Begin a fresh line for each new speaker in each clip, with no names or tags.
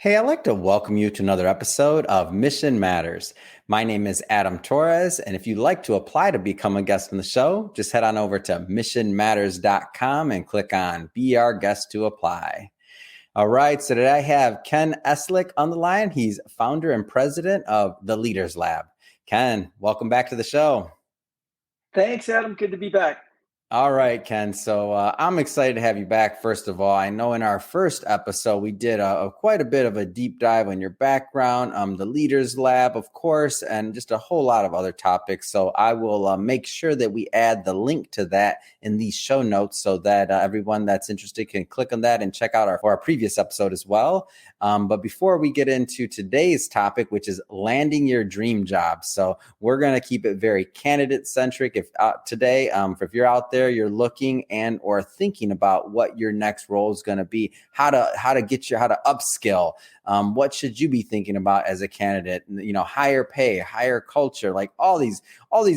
Hey, I'd like to welcome you to another episode of Mission Matters. My name is Adam Torres, and if you'd like to apply to become a guest on the show, just head on over to missionmatters.com and click on Be Our Guest to apply. All right, so today I have Ken Eslick on the line. He's founder and president of the Leaders Lab. Ken, welcome back to the show.
Thanks, Adam. Good to be back.
All right, Ken. So I'm excited to have you back. First of all, I know in our first episode, we did quite a bit of a deep dive on your background, the Leaders Lab, of course, and just a whole lot of other topics. So I will make sure that we add the link to that in these show notes so that everyone that's interested can click on that and check out our previous episode as well. But before we get into today's topic, which is landing your dream job. So we're going to keep it very candidate centric. If you're out there, you're looking and or thinking about what your next role is going to be, how to upskill. What should you be thinking about as a candidate? You know, higher pay, higher culture, like all these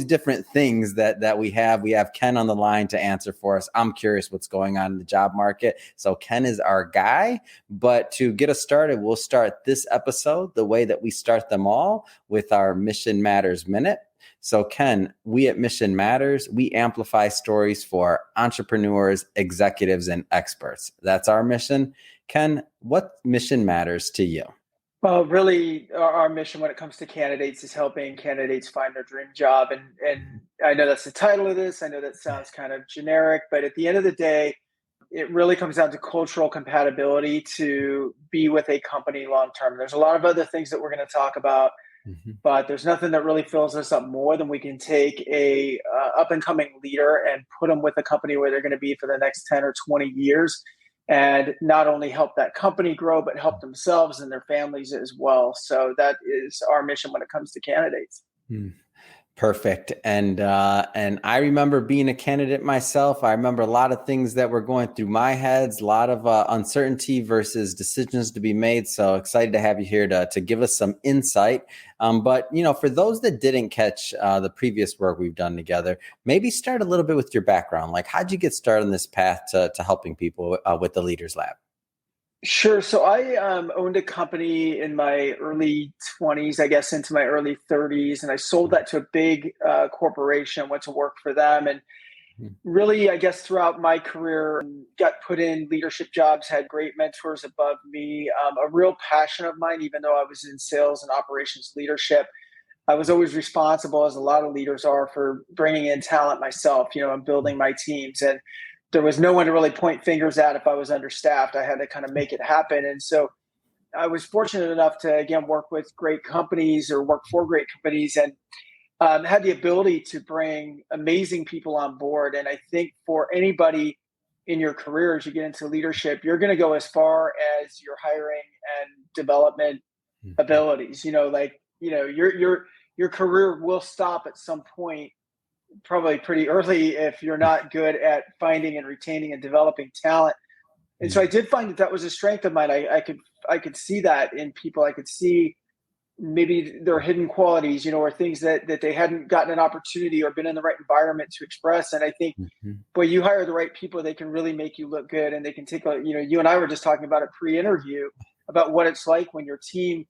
different things that we have. We have Ken on the line to answer for us. I'm curious what's going on in the job market. So Ken is our guy. But to get us started, we'll start this episode the way that we start them all, with our Mission Matters Minute. So Ken, we at Mission Matters, we amplify stories for entrepreneurs, executives, and experts. That's our mission. Ken, what mission matters to you?
Well, really, our mission when it comes to candidates is helping candidates find their dream job. And I know that's the title of this. I know that sounds kind of generic, but at the end of the day, it really comes down to cultural compatibility to be with a company long term. There's a lot of other things that we're going to talk about, but there's nothing that really fills us up more than we can take a up and coming leader and put them with a company where they're going to be for the next 10 or 20 years. And not only help that company grow, but help themselves and their families as well. So that is our mission when it comes to candidates.
Perfect. And I remember being a candidate myself. I remember a lot of things that were going through my heads, a lot of uncertainty versus decisions to be made. So excited to have you here to give us some insight. But, you know, for those that didn't catch the previous work we've done together, maybe start a little bit with your background. Like, how'd you get started on this path to helping people with the Leaders Lab?
Sure. So I owned a company in my early 20s, I guess, into my early 30s, and I sold that to a big corporation, went to work for them. And really, I guess throughout my career, got put in leadership jobs, had great mentors above me. A real passion of mine, even though I was in sales and operations leadership, I was always responsible, as a lot of leaders are, for bringing in talent myself, and building my teams. And there was no one to really point fingers at if I was understaffed. I had to kind of make it happen. And so I was fortunate enough to, again, work with great companies or work for great companies, and had the ability to bring amazing people on board. And I think for anybody in your career, as you get into leadership, you're going to go as far as your hiring and development abilities. Your career will stop at some point, probably pretty early, if you're not good at finding and retaining and developing talent. And so I did find that was a strength of mine. I could see that in people. I could see maybe their hidden qualities, or things that they hadn't gotten an opportunity or been in the right environment to express. And I think, boy, you hire the right people, they can really make you look good, and they can take you and I were just talking about it pre-interview about what it's like when your team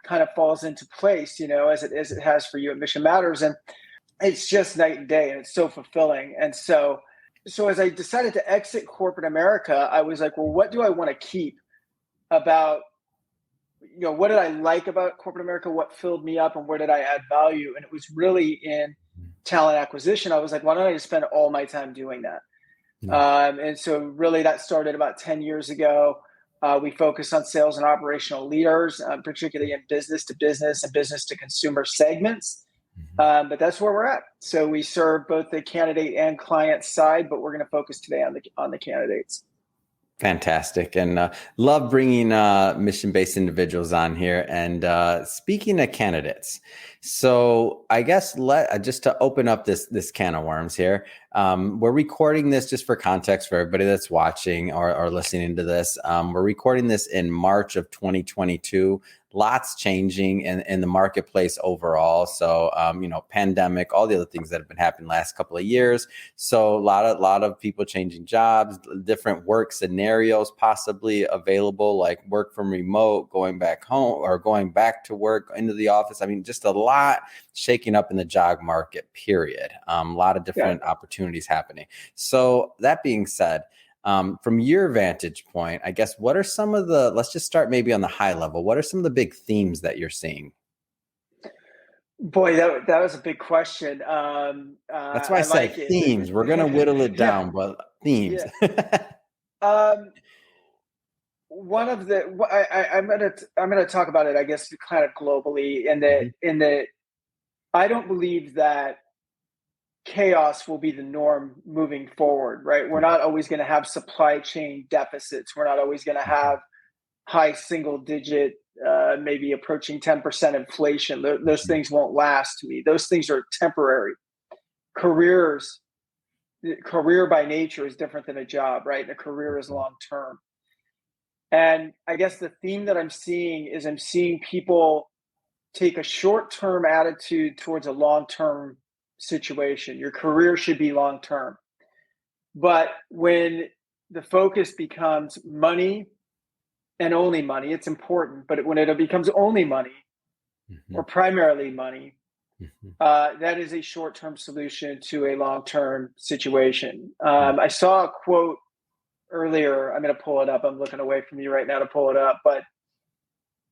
kind of falls into place, as it has for you at Mission Matters. And it's just night and day, and it's so fulfilling. And so as I decided to exit corporate America, I was like, well, what do I want to keep about, what did I like about corporate America? What filled me up, and where did I add value? And it was really in talent acquisition. I was like, why don't I just spend all my time doing that? And so really that started about 10 years ago. We focus on sales and operational leaders, particularly in business to business and business to consumer segments. But that's where we're at. So we serve both the candidate and client side, but we're going to focus today on the candidates.
Fantastic. And love bringing mission-based individuals on here. And speaking of candidates, so I guess just to open up this can of worms here, We're recording this just for context for everybody that's watching or listening to this. We're recording this in March of 2022. Lots changing in the marketplace overall. So, pandemic, all the other things that have been happening the last couple of years. So a lot of people changing jobs, different work scenarios possibly available, like work from remote, going back home or going back to work into the office. I mean, just a lot shaking up in the job market, period. A lot of different opportunities happening. So that being said, from your vantage point, I guess, what are some of let's just start maybe on the high level. What are some of the big themes that you're seeing?
Boy, that was a big question.
That's why I said
like
themes. We're going to whittle it
yeah,
down, but themes.
yeah. One of the I'm gonna talk about it, I guess, kind of globally. In that I don't believe that chaos will be the norm moving forward, right? We're not always going to have supply chain deficits. We're not always going to have high single digit, maybe approaching 10% inflation. Those things won't last to me. Those things are temporary. Career by nature is different than a job, right? And a career is long term. And I guess the theme that I'm seeing people take a short term attitude towards a long term situation. Your career should be long term. But when the focus becomes money and only money, it's important. But when it becomes only money or primarily money, that is a short term solution to a long term situation. I saw a quote earlier. I'm going to pull it up. I'm looking away from you right now to pull it up. But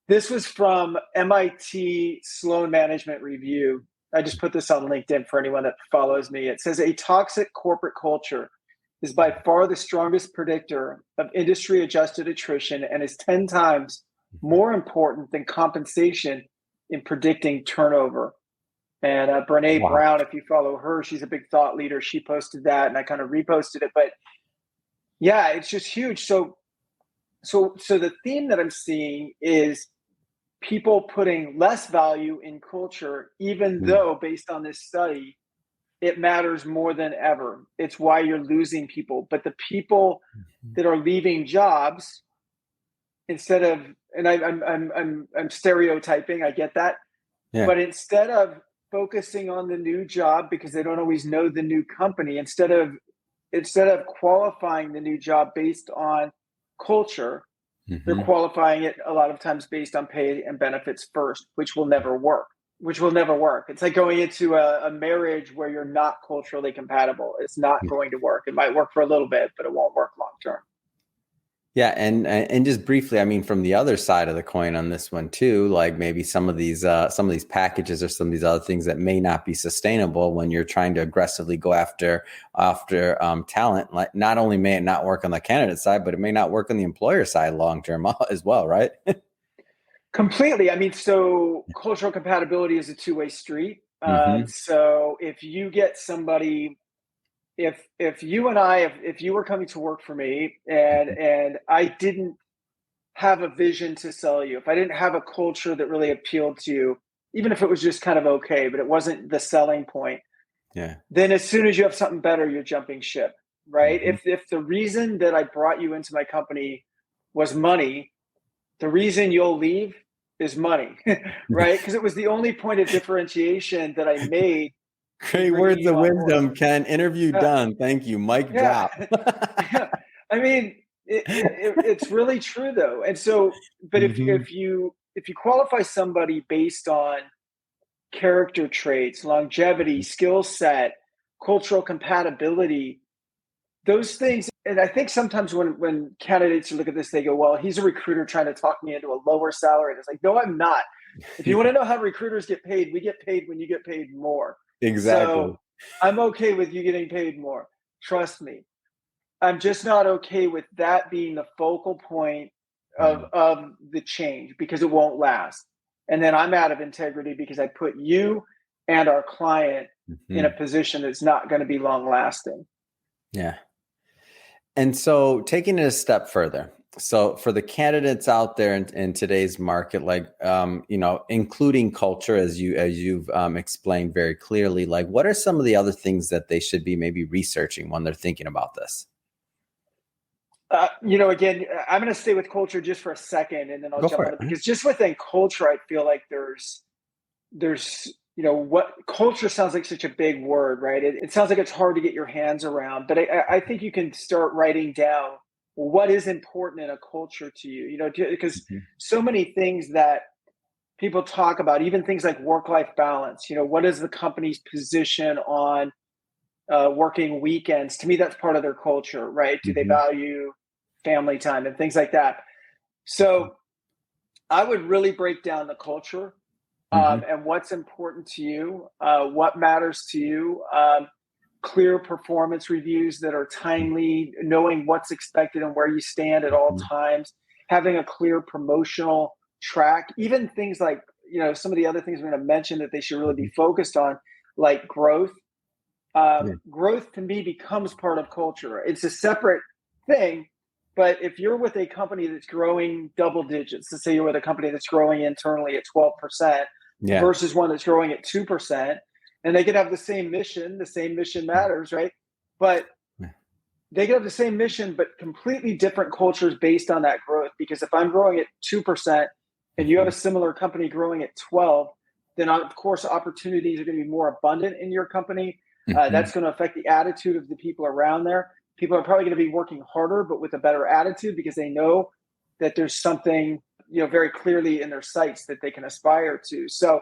this was from MIT Sloan Management Review. I just put this on LinkedIn for anyone that follows me. It says, a toxic corporate culture is by far the strongest predictor of industry adjusted attrition and is 10 times more important than compensation in predicting turnover. And Brene Brown, if you follow her, she's a big thought leader. She posted that and I kind of reposted it. But yeah, it's just huge. So the theme that I'm seeing is people putting less value in culture, even though based on this study, it matters more than ever. It's why you're losing people. But the people that are leaving jobs, instead of, and I'm stereotyping, I get that. Yeah. But instead of focusing on the new job because they don't always know the new company, instead of qualifying the new job based on culture, they're qualifying it a lot of times based on pay and benefits first, which will never work. It's like going into a marriage where you're not culturally compatible. It's not going to work. It might work for a little bit, but it won't work long term.
Yeah, and just briefly, I mean, from the other side of the coin on this one too, like maybe some of these packages or some of these other things that may not be sustainable when you're trying to aggressively go after talent. Like, not only may it not work on the candidate side, but it may not work on the employer side long term as well, right?
Completely. I mean, so cultural compatibility is a two-way street. So if you get somebody. If you were coming to work for me and I didn't have a vision to sell you, if I didn't have a culture that really appealed to you, even if it was just kind of okay, but it wasn't the selling point, then as soon as you have something better, you're jumping ship, right? If the reason that I brought you into my company was money, the reason you'll leave is money, right? Because it was the only point of differentiation that I made.
Great words of wisdom, Ken. Interview done. Thank you. Mic drop.
I mean, it's really true though. And so, but if you qualify somebody based on character traits, longevity, skill set, cultural compatibility, those things. And I think sometimes when candidates look at this, they go, well, he's a recruiter trying to talk me into a lower salary. And it's like, no, I'm not. If you want to know how recruiters get paid, we get paid when you get paid more.
Exactly.
So I'm okay with you getting paid more. Trust me. I'm just not okay with that being the focal point of the change because it won't last. And then I'm out of integrity because I put you and our client in a position that's not going to be long lasting.
Yeah. And so taking it a step further, So for the candidates out there in today's market, like, including culture, as you've explained very clearly, like what are some of the other things that they should be maybe researching when they're thinking about this?
Again, I'm going to stay with culture just for a second, and then I'll
Go
jump
for
on
it.
it, because just within culture, I feel like there's, what culture sounds like such a big word, right? It sounds like it's hard to get your hands around, but I think you can start writing down what is important in a culture to you, because so many things that people talk about, even things like work-life balance, what is the company's position on working weekends? To me, that's part of their culture, right? Do they value family time and things like that? So I would really break down the culture and what's important to you, what matters to you, clear performance reviews that are timely, knowing what's expected and where you stand at all times, having a clear promotional track, even things like, some of the other things I'm going to mention that they should really be focused on, like growth. Growth to me becomes part of culture. It's a separate thing, but if you're with a company that's growing double digits, let's say you're with a company that's growing internally at 12% versus one that's growing at 2%, and they could have the same mission matters, right? But they could have the same mission, but completely different cultures based on that growth. Because if I'm growing at 2% and you have a similar company growing at 12, then of course opportunities are going to be more abundant in your company. That's going to affect the attitude of the people around there. People are probably going to be working harder, but with a better attitude, because they know that there's something, very clearly in their sights that they can aspire to. So,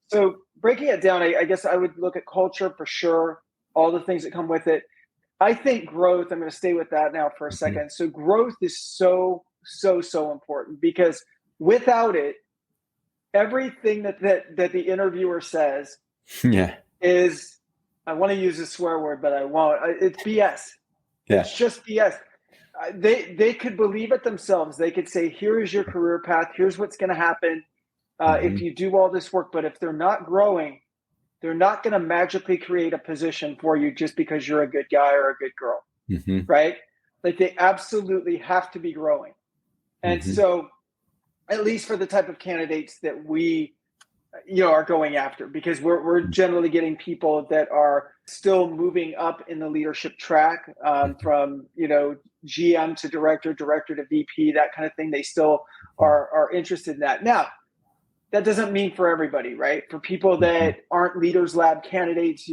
so breaking it down, I guess I would look at culture for sure, all the things that come with it. I think growth, I'm going to stay with that now for a second. So growth is so important, because without it, everything that the interviewer says is, I want to use a swear word, but I won't. It's BS. It's just BS. They could believe it themselves. They could say, here is your career path. Here's what's going to happen if you do all this work. But if they're not growing, they're not going to magically create a position for you just because you're a good guy or a good girl, right? Like they absolutely have to be growing. And so, at least for the type of candidates that we are going after, because we're generally getting people that are still moving up in the leadership track, from GM to director to VP, that kind of thing. They still are interested in that. Now, that doesn't mean for everybody, right? For people that aren't Leaders Lab candidates,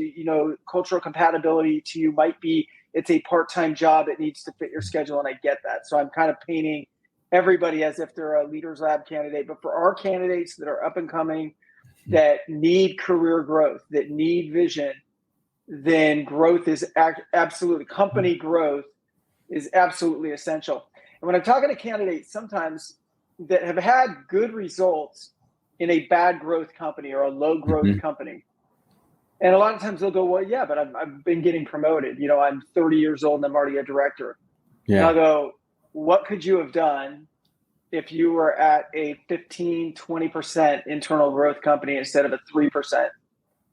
cultural compatibility to you might be, it's a part-time job, it needs to fit your schedule, and I get that. So I'm kind of painting everybody as if they're a Leaders Lab candidate. But for our candidates that are up and coming, that need career growth, that need vision, then growth is absolutely, company growth is absolutely essential. And when I'm talking to candidates sometimes that have had good results in a bad growth company or a low growth company, and a lot of times they'll go, well, yeah, but I've been getting promoted. I'm 30 years old and I'm already a director. And I'll go, what could you have done if you were at a 15, 20% internal growth company instead of a 3%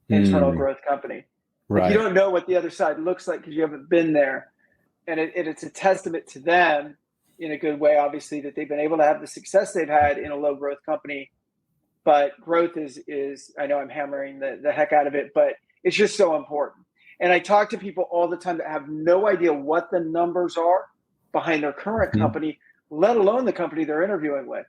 internal growth company? Right. Like, you don't know what the other side looks like because you haven't been there. And it's a testament to them in a good way, obviously, that they've been able to have the success they've had in a low growth company. But growth is I know I'm hammering the heck out of it, but it's just so important. And I talk to people all the time that have no idea what the numbers are behind their current company, let alone the company they're interviewing with.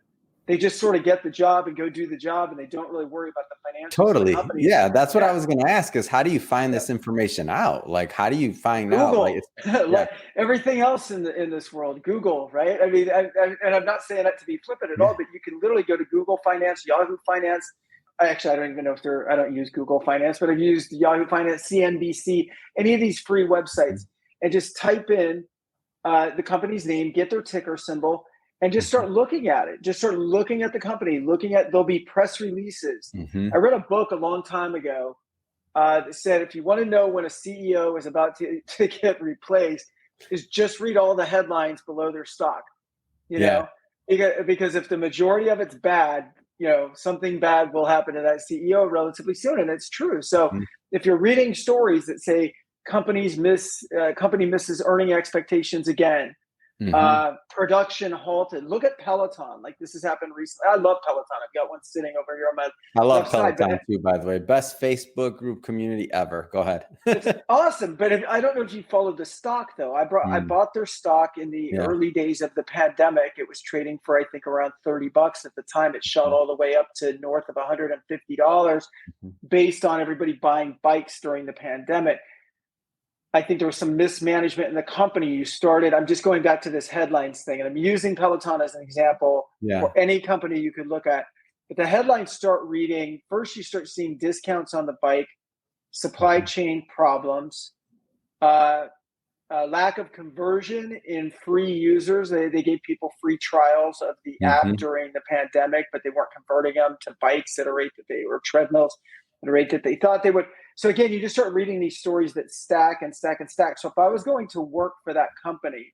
They just sort of get the job and go do the job, and they don't really worry about the financials.
Totally. Yeah, that's what I was going to ask, is how do you find this information out? Like, how do you find
Google.
out?
Like everything else in this world, Google, right? I mean, and I'm not saying that to be flippant at all, but you can literally go to Google Finance, Yahoo Finance. I don't even know if I don't use Google Finance, but I've used Yahoo Finance, CNBC, any of these free websites, and just type in the company's name, get their ticker symbol, and just start looking at it. Just start looking at the company, there'll be press releases. I read a book a long time ago that said, if you want to know when a CEO is about to get replaced, is just read all the headlines below their stock, you know, because if the majority of it's bad, something bad will happen to that CEO relatively soon. And it's true. So if you're reading stories that say company misses earning expectations again, Production halted. Look at Peloton. Like this has happened recently. I love Peloton. I've got one sitting over here on my
I love
left side.
Peloton too, by the way. Best Facebook group community ever. Go ahead.
It's awesome. But I don't know if you followed the stock though. I bought their stock in the early days of the pandemic. It was trading for, I think, around $30 at the time. It shot all the way up to north of $150 based on everybody buying bikes during the pandemic. I think there was some mismanagement in the company. I'm just going back to this headlines thing, and I'm using Peloton as an example for any company you could look at. But the headlines start reading, first you start seeing discounts on the bike, supply chain problems, lack of conversion in free users. They gave people free trials of the app during the pandemic, but they weren't converting them to bikes at a rate that or treadmills at a rate that they thought they would. So again, you just start reading these stories that stack and stack and stack. So if I was going to work for that company,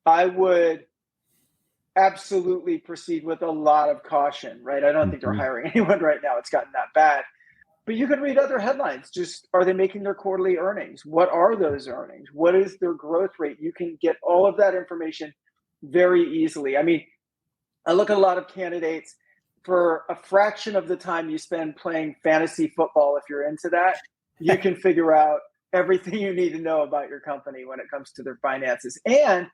I would absolutely proceed with a lot of caution, right? I don't think they're hiring anyone right now. It's gotten that bad. But you can read other headlines. Just, are they making their quarterly earnings? What are those earnings? What is their growth rate? You can get all of that information very easily. I mean, I look at a lot of candidates. For a fraction of the time you spend playing fantasy football, if you're into that, you can figure out everything you need to know about your company when it comes to their finances. And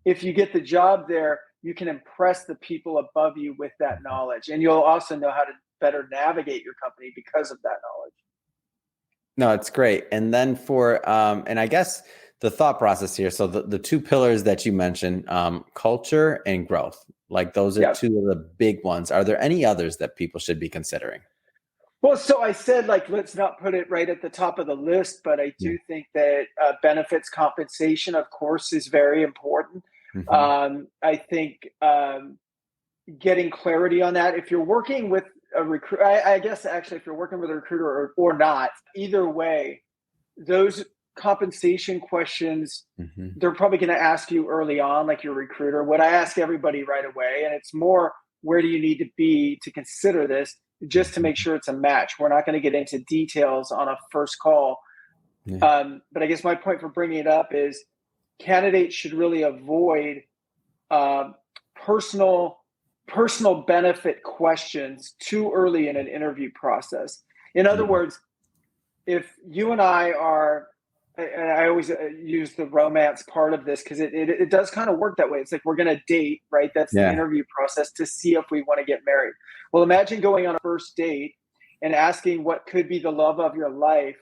if you get the job there, you can impress the people above you with that knowledge. And you'll also know how to better navigate your company because of that knowledge.
No, it's great. And then and I guess the thought process here. So the two pillars that you mentioned, culture and growth, like those are two of the big ones. Are there any others that people should be considering?
Well, so I said, like, let's not put it right at the top of the list, but I do think that benefits compensation, of course, is very important. I think getting clarity on that. If you're working with a recruiter, I guess actually if you're working with a recruiter or not, either way, those compensation questions, they're probably going to ask you early on, like your recruiter. What I ask everybody right away, and it's more, where do you need to be to consider this, just to make sure it's a match. We're not going to get into details on a first call. But I guess my point for bringing it up is candidates should really avoid personal benefit questions too early in an interview process. In other words, if you and I are, and I always use the romance part of this because it does kind of work that way. It's like we're going to date, right? That's the interview process to see if we want to get married. Well, imagine going on a first date and asking what could be the love of your life,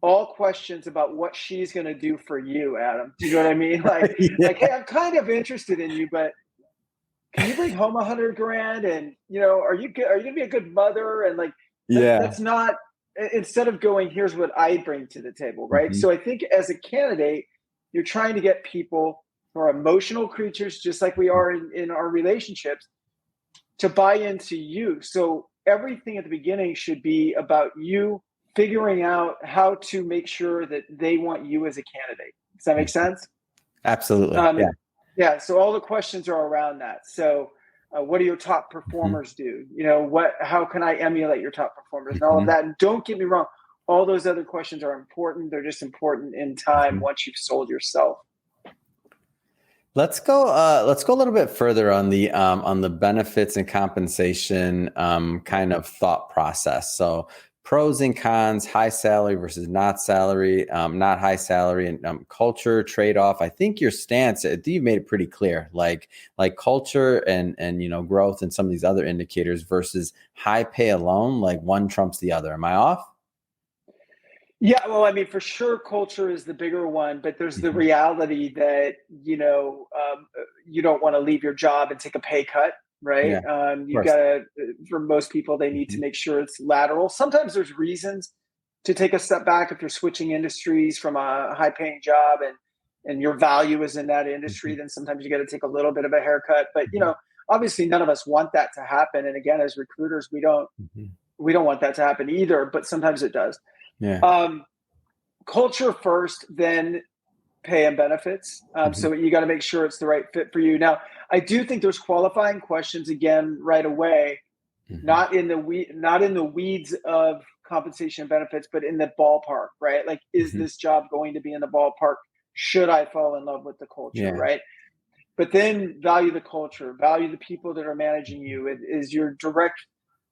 all questions about what she's going to do for you, Adam. Do you know what I mean? Like, like, hey, I'm kind of interested in you, but can you bring home $100,000? And, you know, are you going to be a good mother? And like, that's not, instead of going, here's what I bring to the table, right? So I think as a candidate, you're trying to get people who are emotional creatures, just like we are in our relationships, to buy into you. So everything at the beginning should be about you figuring out how to make sure that they want you as a candidate. Does that make sense?
Absolutely.
Yeah. So all the questions are around that. So what do your top performers do? You know, how can I emulate your top performers and all of that? And don't get me wrong, all those other questions are important. They're just important in time once you've sold yourself.
Let's go a little bit further on the benefits and compensation kind of thought process. So pros and cons, high salary versus not salary, not high salary, and culture trade-off. I think your stance, you've made it pretty clear, like culture and you know, growth and some of these other indicators versus high pay alone, like one trumps the other. Am I off?
Yeah, well, I mean, for sure, culture is the bigger one, but there's the reality that, you know, you don't want to leave your job and take a pay cut, right? You gotta, for most people, they need to make sure it's lateral. Sometimes there's reasons to take a step back if you're switching industries from a high paying job and your value is in that industry, then sometimes you got to take a little bit of a haircut. But, you know, obviously none of us want that to happen. And again, as recruiters, we don't want that to happen either, but sometimes it does. Culture first, then pay and benefits. So you got to make sure it's the right fit for you. Now, I do think there's qualifying questions again right away, not in the weeds of compensation and benefits, but in the ballpark, right? Like, is this job going to be in the ballpark? Should I fall in love with the culture, right? but then value the culture, value the people that are managing you. Is your direct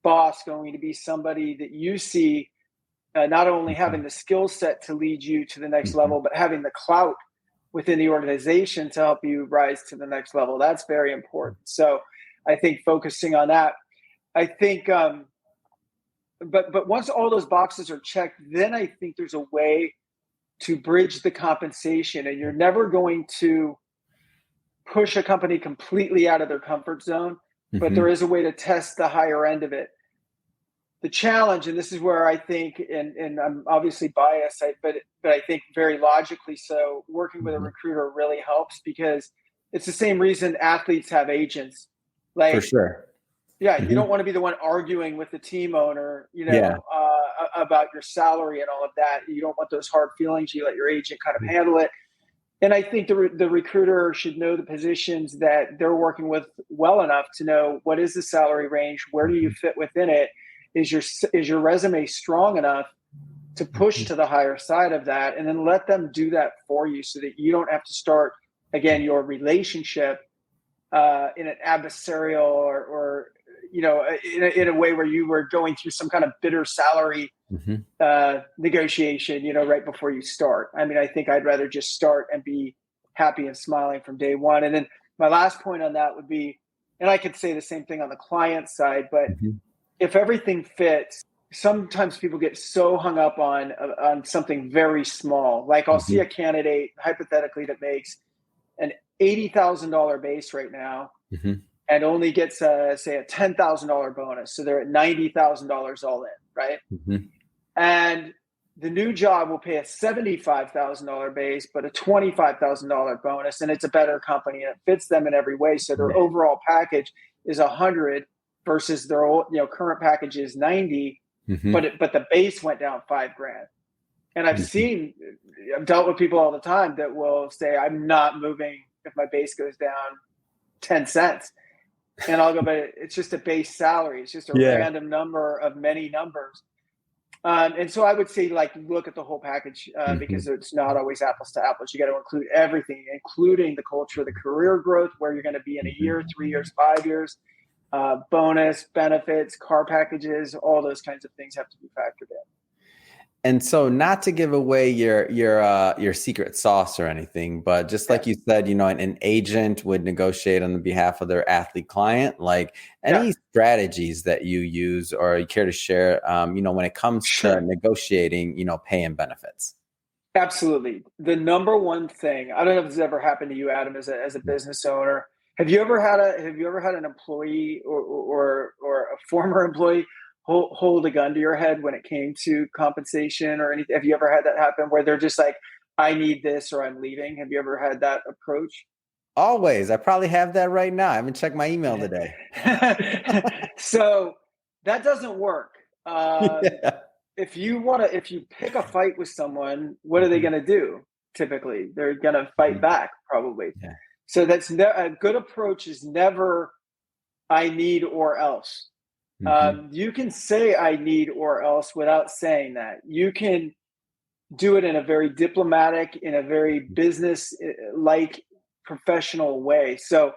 boss going to be somebody that you see not only having the skill set to lead you to the next level, but having the clout within the organization to help you rise to the next level? That's very important. So I think focusing on that, I think, but once all those boxes are checked, then I think there's a way to bridge the compensation, and you're never going to push a company completely out of their comfort zone, but there is a way to test the higher end of it. The challenge, and this is where I think, and I'm obviously biased, but I think very logically so, working with a recruiter really helps, because it's the same reason athletes have agents. Like,
for sure.
Yeah, you don't want to be the one arguing with the team owner, about your salary and all of that. You don't want those hard feelings. You let your agent kind of handle it. And I think the recruiter should know the positions that they're working with well enough to know what is the salary range, where do you fit within it, is your resume strong enough to push to the higher side of that, and then let them do that for you, so that you don't have to start again your relationship in an adversarial or in a way where you were going through some kind of bitter salary negotiation, right before you start. I mean, I think I'd rather just start and be happy and smiling from day one. And then my last point on that would be, and I could say the same thing on the client side, but if everything fits, sometimes people get so hung up on something very small. Like, I'll see a candidate hypothetically that makes an $80,000 base right now and only gets say a $10,000 bonus. So they're at $90,000 all in, right? And the new job will pay a $75,000 base, but a $25,000 bonus, and it's a better company and it fits them in every way. So their overall package is 100 versus their current package is 90, but the base went down $5,000. And I've dealt with people all the time that will say, I'm not moving if my base goes down 10 cents. And I'll go, but it's just a base salary. It's just a random number of many numbers. And so I would say, like, look at the whole package because it's not always apples to apples. You got to include everything, including the culture, the career growth, where you're going to be in a year, 3 years, 5 years, bonus, benefits, car packages, all those kinds of things have to be factored in.
And so, not to give away your secret sauce or anything, but just like you said, an agent would negotiate on the behalf of their athlete client. Like, any strategies that you use or you care to share, when it comes to negotiating, pay and benefits? Absolutely.
The number one thing, I don't know if this has ever happened to you, Adam, as a business owner. Have you ever had an employee or a former employee hold a gun to your head when it came to compensation or anything? Have you ever had that happen where they're just like, I need this or I'm leaving? Have you ever had that approach?
Always. I probably have that right now. I haven't checked my email today.
So that doesn't work. If you pick a fight with someone, what are they going to do? Typically, they're going to fight back, probably. Yeah. So that's a good approach is never, I need or else. You can say I need or else without saying that. You can do it in a very diplomatic, in a very business-like professional way. So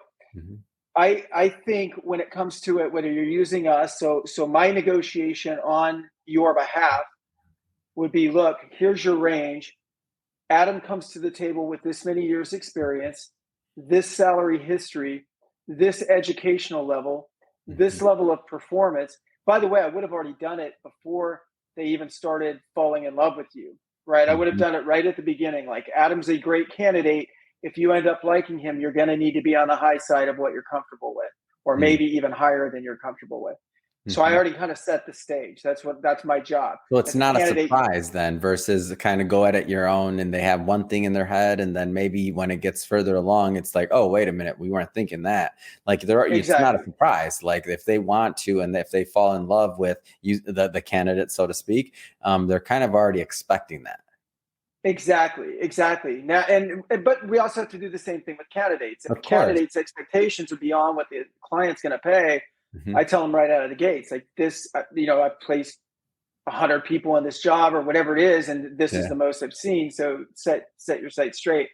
I think when it comes to it, whether you're using us, so my negotiation on your behalf would be, look, here's your range. Adam comes to the table with this many years experience, this salary history, this educational level, this level of performance. By the way, I would have already done it before they even started falling in love with you, right? I would have done it right at the beginning. Like, Adam's a great candidate. If you end up liking him, you're going to need to be on the high side of what you're comfortable with, or maybe even higher than you're comfortable with. So I already kind of set the stage. That's my job.
So it's not a surprise then, versus kind of go at it your own and they have one thing in their head. And then maybe when it gets further along, it's like, oh, wait a minute, we weren't thinking that. Like, it's not a surprise. Like, if they want to, and if they fall in love with you, the candidate, so to speak, they're kind of already expecting that.
Exactly. Now, but we also have to do the same thing with candidates. If candidates' expectations are beyond what the client's going to pay, I tell them right out of the gates, like, this, I've placed 100 people in this job or whatever it is, and this is the most I've seen. So set your sights straight.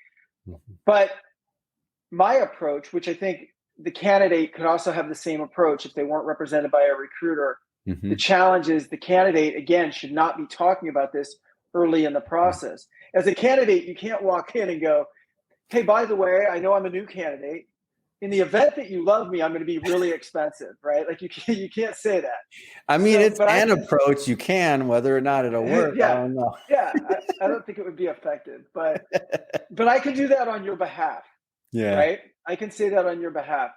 But my approach, which I think the candidate could also have the same approach if they weren't represented by a recruiter. The challenge is the candidate, again, should not be talking about this early in the process. As a candidate, you can't walk in and go, hey, by the way, I know I'm a new candidate. In the event that you love me, I'm going to be really expensive, right? Like you can't say that.
I mean, it's an approach you can, whether or not it'll work.
Yeah,
I don't know.
Yeah, I don't think it would be effective, but I can do that on your behalf.
Yeah.
Right. I can say that on your behalf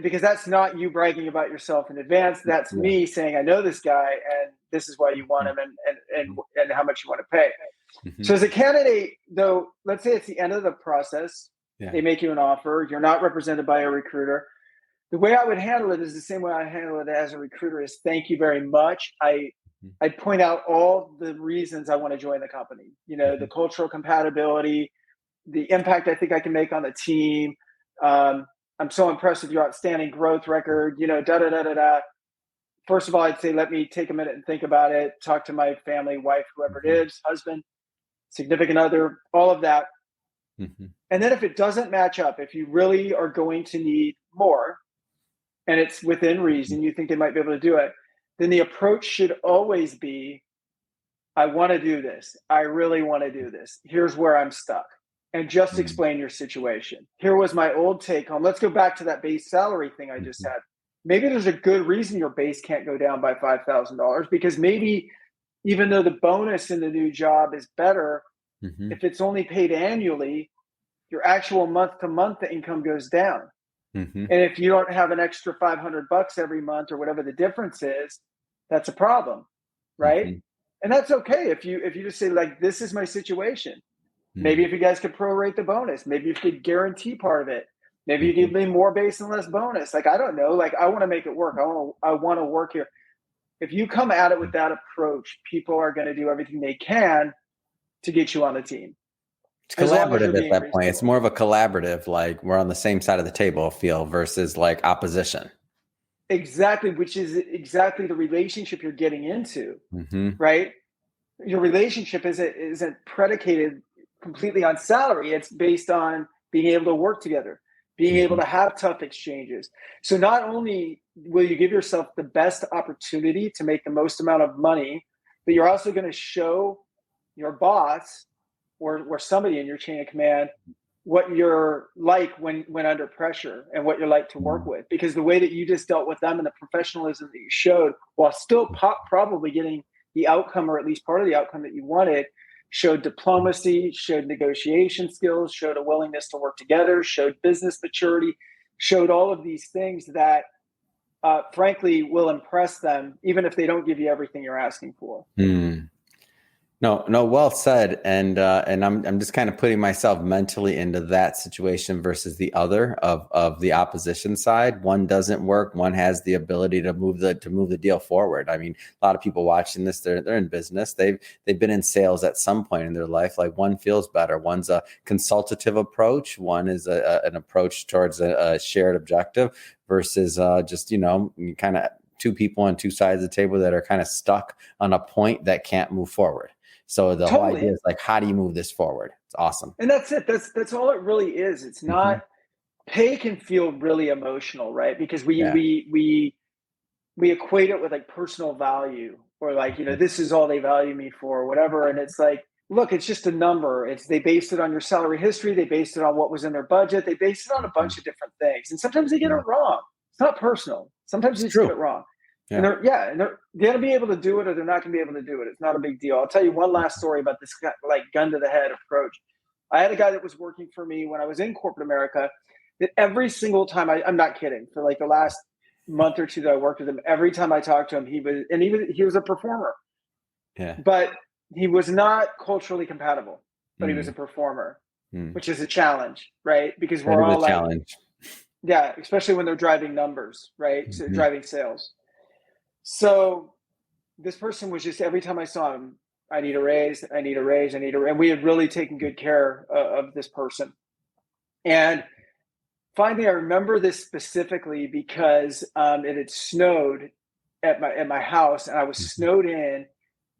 because that's not you bragging about yourself in advance. That's me saying, I know this guy and this is why you want him and how much you want to pay. So as a candidate, though, let's say it's the end of the process. They make you an offer. You're not represented by a recruiter. The way I would handle it is the same way I handle it as a recruiter is thank you very much. I'd point out all the reasons I want to join the company, the cultural compatibility, the impact I think I can make on the team. I'm so impressed with your outstanding growth record, First of all, I'd say, let me take a minute and think about it, talk to my family, wife, whoever it is, husband, significant other, all of that. And then if it doesn't match up, if you really are going to need more and it's within reason, you think they might be able to do it, then the approach should always be, I want to do this. I really want to do this. Here's where I'm stuck. And just explain your situation. Here was my old take home. Let's go back to that base salary thing I just had. Maybe there's a good reason your base can't go down by $5,000 because maybe even though the bonus in the new job is better, if it's only paid annually, your actual month-to-month income goes down. And if you don't have an extra $500 every month or whatever the difference is, that's a problem, right? And that's okay if you just say, like, this is my situation. Maybe if you guys could prorate the bonus, maybe you could guarantee part of it. Maybe you give me more base and less bonus. Like, I don't know. Like, I want to make it work. I want to work here. If you come at it with that approach, people are going to do everything they can to get you on the team.
It's collaborative at that point. It's more of a collaborative, like we're on the same side of the table feel versus like opposition.
Exactly, which is exactly the relationship you're getting into, right? Your relationship isn't predicated completely on salary. It's based on being able to work together, being able to have tough exchanges. So not only will you give yourself the best opportunity to make the most amount of money, but you're also going to show your boss or somebody in your chain of command what you're like when under pressure and what you're like to work with. Because the way that you just dealt with them and the professionalism that you showed, while still probably getting the outcome or at least part of the outcome that you wanted, showed diplomacy, showed negotiation skills, showed a willingness to work together, showed business maturity, showed all of these things that frankly will impress them, even if they don't give you everything you're asking for.
No, well said. And I'm just kind of putting myself mentally into that situation versus the other of the opposition side. One doesn't work. One has the ability to move the deal forward. I mean, a lot of people watching this, they're in business. They've been in sales at some point in their life. Like, one feels better. One's a consultative approach. One is an approach towards a shared objective versus just, kind of two people on two sides of the table that are kind of stuck on a point that can't move forward. So the whole idea is like, how do you move this forward? It's awesome.
And that's it. That's all it really is. It's not pay can feel really emotional, right? Because we equate it with like personal value or like, this is all they value me for or whatever. And it's like, look, it's just a number. They based it on your salary history. They based it on what was in their budget. They based it on a bunch of different things. And sometimes they get it wrong. It's not personal. Sometimes they just get it wrong. Yeah. And they're going to be able to do it or they're not going to be able to do it. It's not a big deal. I'll tell you one last story about this like gun to the head approach. I had a guy that was working for me when I was in corporate America that every single time, I'm not kidding, for like the last month or two that I worked with him, every time I talked to him, he was a performer. Yeah. But he was not culturally compatible, but he was a performer, which is a challenge, right? Because we're all like, challenge. Yeah, especially when they're driving numbers, right? So driving sales. So this person was just, every time I saw him, I need a raise, I need a raise, I need a raise. And we had really taken good care of this person. And finally, I remember this specifically because it had snowed at my house and I was snowed in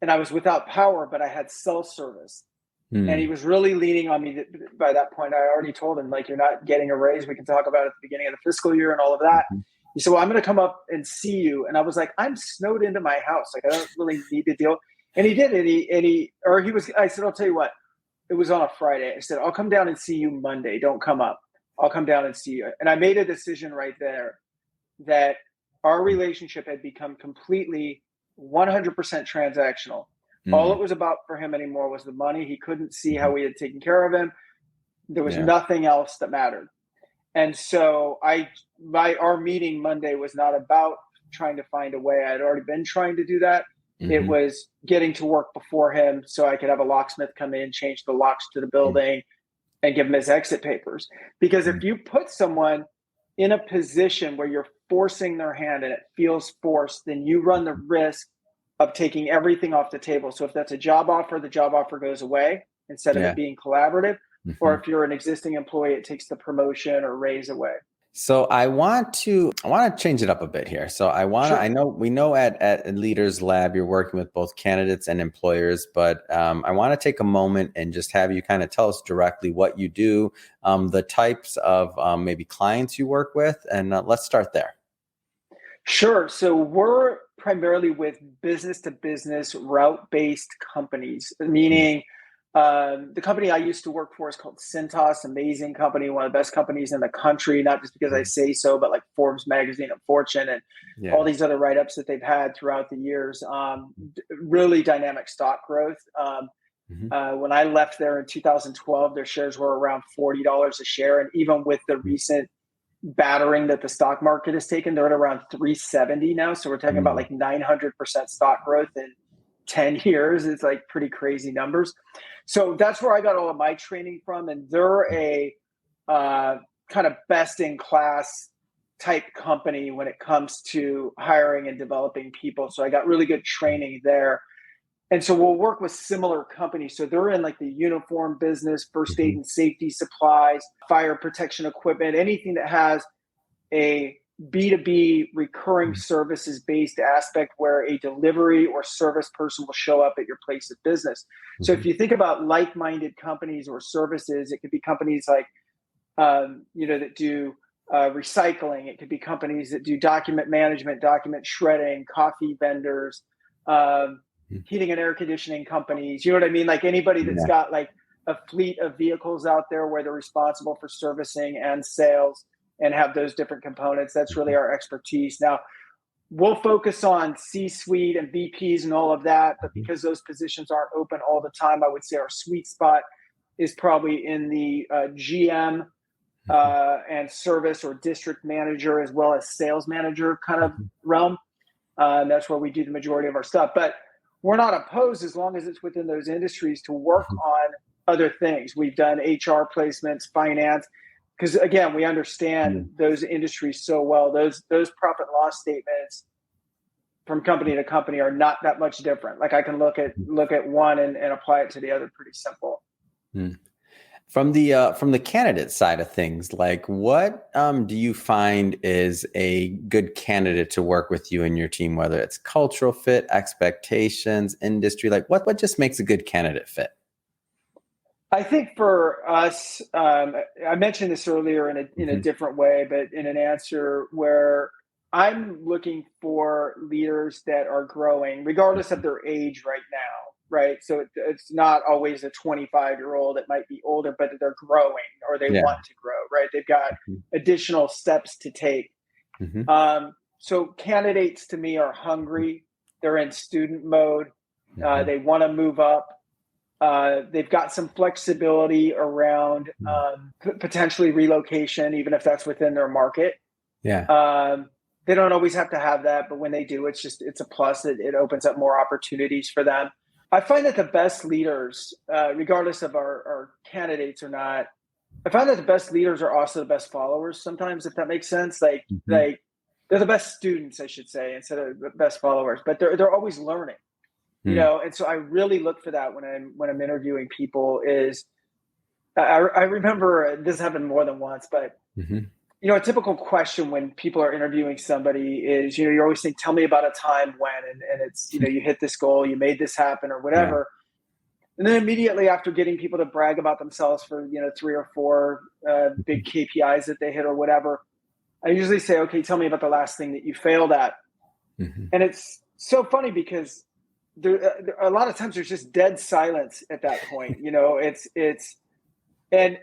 and I was without power, but I had cell service. And he was really leaning on me. By that point, I already told him, like, you're not getting a raise. We can talk about it at the beginning of the fiscal year and all of that.
Mhm.
He said, well, I'm going to come up and see you. And I was like, I'm snowed into my house. Like, I don't really need to deal. And he did. I said, I'll tell you what, it was on a Friday. I said, I'll come down and see you Monday. Don't come up. I'll come down and see you. And I made a decision right there that our relationship had become completely 100% transactional. All it was about for him anymore was the money. He couldn't see how we had taken care of him. There was nothing else that mattered. And so our meeting Monday was not about trying to find a way. I had already been trying to do that. It was getting to work before him so I could have a locksmith come in, change the locks to the building, and give him his exit papers. Because if you put someone in a position where you're forcing their hand and it feels forced, then you run the risk of taking everything off the table. So if that's a job offer, the job offer goes away instead of it being collaborative. Or if you're an existing employee, it takes the promotion or raise away.
So I want to change it up a bit here. So we know at Leaders Lab, you're working with both candidates and employers, but I want to take a moment and just have you kind of tell us directly what you do, the types of maybe clients you work with, and let's start there.
Sure. So we're primarily with business-to-business route-based companies, meaning the company I used to work for is called Cintas, amazing company, one of the best companies in the country, not just because I say so, but like Forbes magazine and Fortune and all these other write-ups that they've had throughout the years. Really dynamic stock growth. When I left there in 2012, their shares were around $40 a share. And even with the recent battering that the stock market has taken, they're at around 370 now. So we're talking about like 900% stock growth in 10 years. It's like pretty crazy numbers. So that's where I got all of my training from. And they're a kind of best in class type company when it comes to hiring and developing people. So I got really good training there. And so we'll work with similar companies. So they're in like the uniform business, first aid and safety supplies, fire protection equipment, anything that has a B2B recurring services based aspect where a delivery or service person will show up at your place of business. So if you think about like-minded companies or services, it could be companies like, that do recycling. It could be companies that do document management, document shredding, coffee vendors, heating and air conditioning companies. You know what I mean? Like anybody that's got like a fleet of vehicles out there where they're responsible for servicing and sales and have those different components. That's really our expertise. Now, we'll focus on C-suite and VPs and all of that, but because those positions aren't open all the time, I would say our sweet spot is probably in the GM and service or district manager, as well as sales manager kind of realm. That's where we do the majority of our stuff. But we're not opposed, as long as it's within those industries, to work on other things. We've done HR placements, finance, because again, we understand those industries so well. Those profit and loss statements from company to company are not that much different. Like I can look at one and apply it to the other pretty simple.
From the candidate side of things, like what do you find is a good candidate to work with you and your team, whether it's cultural fit, expectations, industry, like what just makes a good candidate fit?
I think for us, I mentioned this earlier in a different way, but in an answer where I'm looking for leaders that are growing, regardless of their age right now, right? So it's not always a 25-year-old. It might be older, but they're growing or they want to grow, right? They've got additional steps to take. So candidates to me are hungry. They're in student mode. They want to move up. They've got some flexibility around potentially relocation, even if that's within their market. They don't always have to have that, but when they do, it's a plus. It opens up more opportunities for them. I find that the best leaders, regardless of our candidates or not, I find that the best leaders are also the best followers sometimes, if that makes sense. Like they're the best students, I should say, instead of the best followers, but they're always learning. And so I really look for that when I'm interviewing people. I remember this happened more than once, but a typical question when people are interviewing somebody is, you're always saying, tell me about a time when, and it's, you hit this goal, you made this happen or whatever. And then immediately after getting people to brag about themselves for, 3 or 4 big KPIs that they hit or whatever, I usually say, okay, tell me about the last thing that you failed at. And it's so funny because a lot of times there's just dead silence at that point. And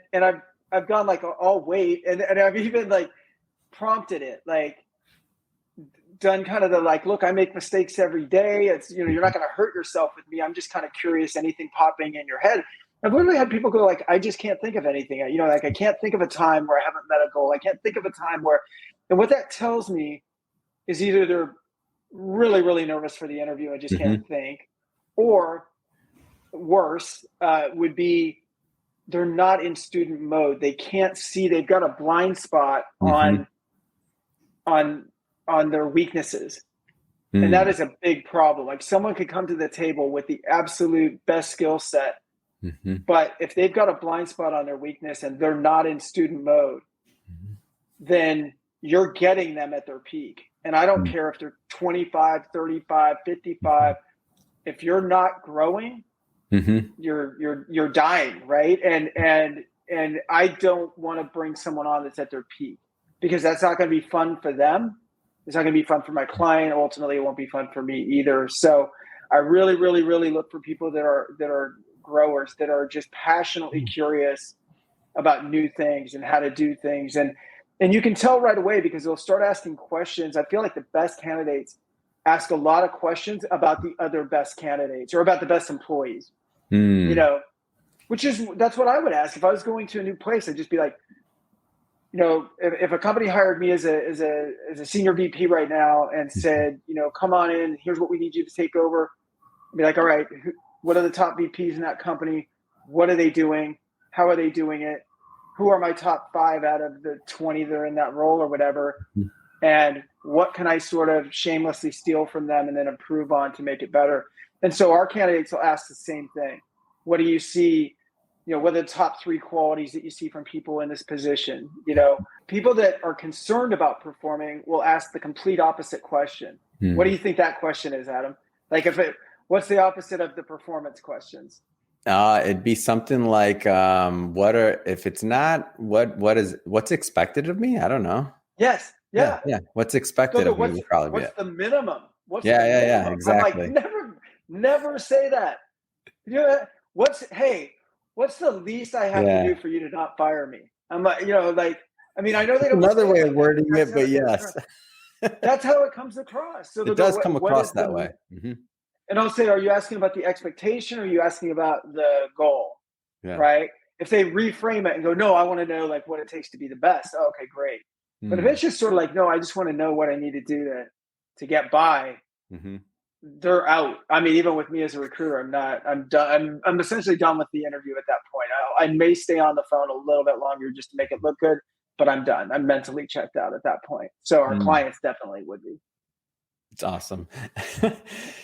I've gone like, I'll wait. And I've even like prompted it, like done kind of the like, look, I make mistakes every day. It's, you're not going to hurt yourself with me. I'm just kind of curious, anything popping in your head. I've literally had people go like, I just can't think of anything. Like I can't think of a time where I haven't met a goal. I can't think of a time where, and what that tells me is either they're really, really nervous for the interview and just can't think, or worse would be they're not in student mode. They can't see, they've got a blind spot on their weaknesses. And that is a big problem. Like someone could come to the table with the absolute best skill set, but if they've got a blind spot on their weakness and they're not in student mode, then you're getting them at their peak. And I don't care if they're 25, 35, 55, if you're not growing, you're dying, right? And I don't want to bring someone on that's at their peak, because that's not going to be fun for them. It's not going to be fun for my client. Ultimately, it won't be fun for me either. So I really, really, really look for people that are growers, that are just passionately curious about new things and how to do things. And you can tell right away because they'll start asking questions. I feel like the best candidates ask a lot of questions about the other best candidates or about the best employees, that's what I would ask. If I was going to a new place, I'd just be like, if a company hired me as a senior VP right now and said, come on in, here's what we need you to take over. I'd be like, all right, what are the top VPs in that company? What are they doing? How are they doing it? Who are my top 5 out of the 20 that are in that role or whatever? And what can I sort of shamelessly steal from them and then improve on to make it better? And so our candidates will ask the same thing. What do you see? What are the top 3 qualities that you see from people in this position? People that are concerned about performing will ask the complete opposite question. What do you think that question is, Adam? Like what's the opposite of the performance questions?
It'd be something like, what's expected of me? I don't know.
Yes. Yeah.
Yeah. What's expected of me would probably be
what's the minimum?
Yeah. Exactly.
I'm like, never say that. What's the least I have to do for you to not fire me? I'm like, I know they don't.
Another way of wording it, but yes.
That's how it comes across. So
it does come across that way.
And I'll say, are you asking about the expectation or are you asking about the goal?
Yeah.
Right? If they reframe it and go, no, I want to know like what it takes to be the best. Oh, okay, great. But if it's just sort of like, no, I just want to know what I need to do to get by, they're out. Even with me as a recruiter, I'm done. I'm essentially done with the interview at that point. I may stay on the phone a little bit longer just to make it look good, but I'm done. I'm mentally checked out at that point. So our clients definitely would be.
It's awesome.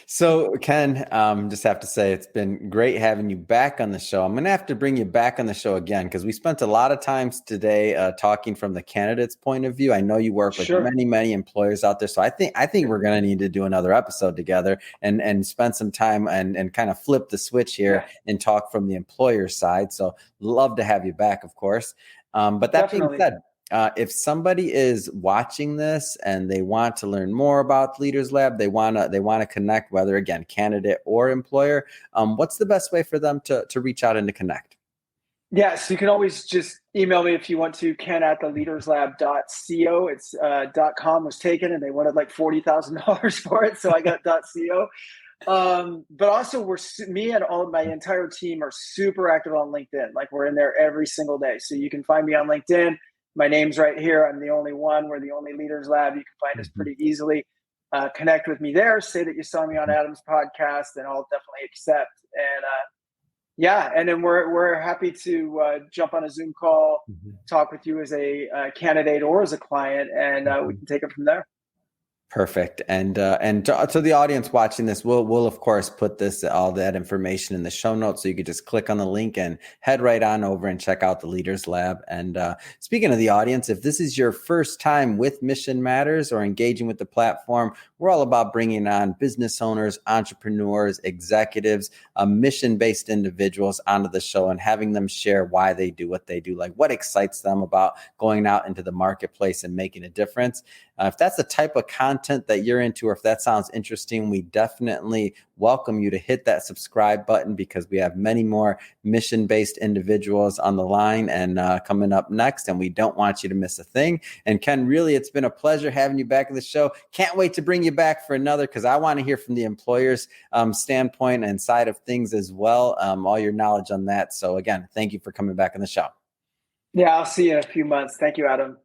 So Ken, just have to say it's been great having you back on the show. I'm going to have to bring you back on the show again because we spent a lot of times today talking from the candidate's point of view. I know you work with many, many employers out there. So I think we're going to need to do another episode together and spend some time and kind of flip the switch here and talk from the employer side. So love to have you back, of course. But that being said, if somebody is watching this and they want to learn more about Leaders Lab, they want to connect, whether again candidate or employer, what's the best way for them to reach out and to connect?
Yes, you can always just email me if you want to, ken@theleaderslab.co. It's .com was taken and they wanted like $40,000 for it, so I got .co. But also me and all of my entire team are super active on LinkedIn. Like we're in there every single day, so you can find me on LinkedIn. My name's right here. I'm the only one. We're the only Leaders Lab. You can find us pretty easily. Connect with me there. Say that you saw me on Adam's podcast, and I'll definitely accept. And and then we're happy to jump on a Zoom call, talk with you as a candidate or as a client, and we can take it from there.
Perfect. And to the audience watching this, we'll of course put all that information in the show notes, so you could just click on the link and head right on over and check out the Leaders Lab. And speaking of the audience, if this is your first time with Mission Matters or engaging with the platform, we're all about bringing on business owners, entrepreneurs, executives, mission-based individuals onto the show and having them share why they do what they do, like what excites them about going out into the marketplace and making a difference. If that's the type of content that you're into, or if that sounds interesting, we definitely welcome you to hit that subscribe button, because we have many more mission-based individuals on the line and coming up next, and we don't want you to miss a thing. And Ken, really, it's been a pleasure having you back on the show. Can't wait to bring you back for another, because I want to hear from the employer's standpoint and side of things as well, all your knowledge on that. So again, thank you for coming back on the show.
Yeah, I'll see you in a few months. Thank you, Adam.